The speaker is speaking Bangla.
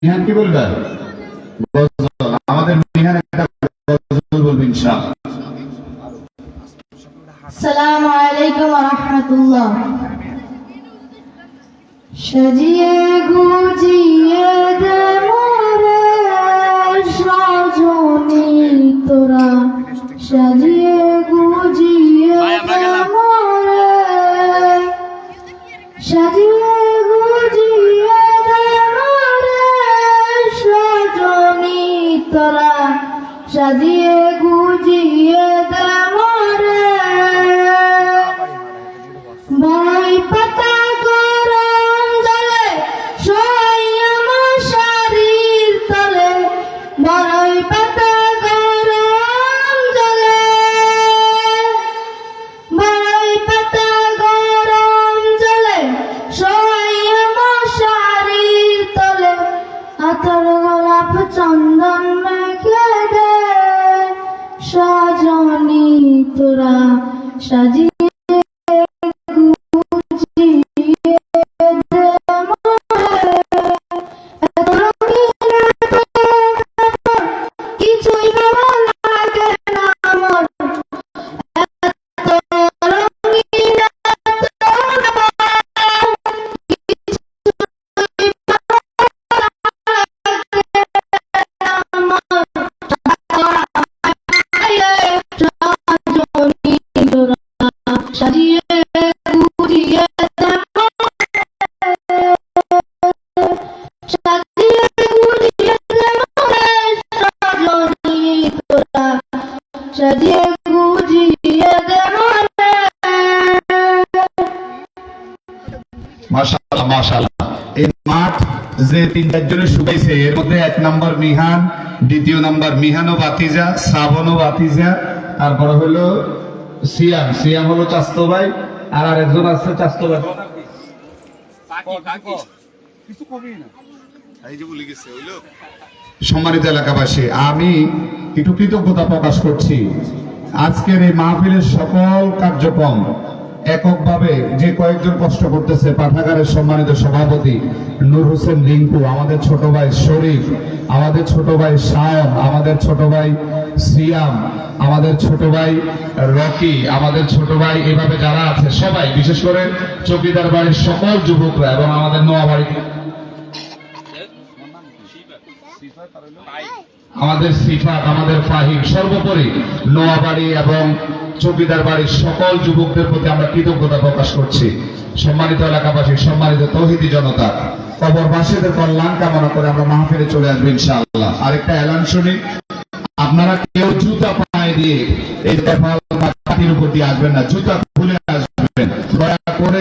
মিহান কি বলবে? আমাদের মিহান একটা গজল বলবে ইনশাআল্লাহ। আসসালামু আলাইকুম ওয়া রাহমাতুল্লাহ। সাজিয়ে গুজিয়ে দে মোরে সজনী তোরা, সাজিয়ে গুজিয়ে দে মোরে, সাজিয়ে গুজিয়ে দে মোরে সজনী তোরা, সাজিয়ে গুজিয়ে দে মোরে। বই পাতা গরম জলে শোয়াইয়া মশারির তলে, বই পাতা গরম জলে, বই পাতা গরম জলে শোয়াইয়া মশারির তলে, আতর গোলাপ চন্দন মেখে দে সজনী তোরা, সাজিয়ে মাশাআল্লাহ মাশাআল্লাহ। এই মাঠ যে তিন চারজনে শুকাইছে এর মধ্যে 1 নম্বর মিহান, 2 নম্বর মিহানো বাতিজা, শ্রাবণও বাতিজা, তারপরে হলো সিয়াম, সিয়াম হলো চাস্তো ভাই, আর আরেকজন আছে চাস্তো ভাই সম্মানিত এলাকাবাসী, আমি একটু কৃতজ্ঞতা প্রকাশ করছি। আজকের এই মাহফিলের সকল কার্যক্রম এককভাবে যে কয়েকজন কষ্ট করতেছে, পাঠাগারের সম্মানিত সভাপতি নূর হোসেন রিঙ্কু, আমাদের ছোট ভাই শরীফ, আমাদের ছোট ভাই শায়ন, আমাদের ছোট ভাই সিয়াম, আমাদের ছোট ভাই রকি, আমাদের ছোট ভাই, এভাবে যারা আছে সবাই, বিশেষ করে চৌকিদার বাড়ির সকল যুবকরা এবং আমাদের নোয়াবাড়ি আমাদের সিফাত, আমাদের ফাহিম, সর্বোপরি নোয়াবাড়ি এবং চৌকিদার বাড়ির সকল যুবকদের প্রতি আমরা কৃতজ্ঞতা প্রকাশ করছি। সম্মানিত এলাকাবাসী, সম্মানিত তৌহিদি জনতা, কবরবাসীদের কল্যাণ কামনা করে আমরা মাহফিলে চলে আসবো ইনশাআল্লাহ। আরেকটা এলান শুনি, আপনারা কেউ জুতা পায়ে দিয়ে এই দেফাল বা কাঠির উপর দিয়ে আসবেন না, জুতা খুলে আসবেন, দয়া করে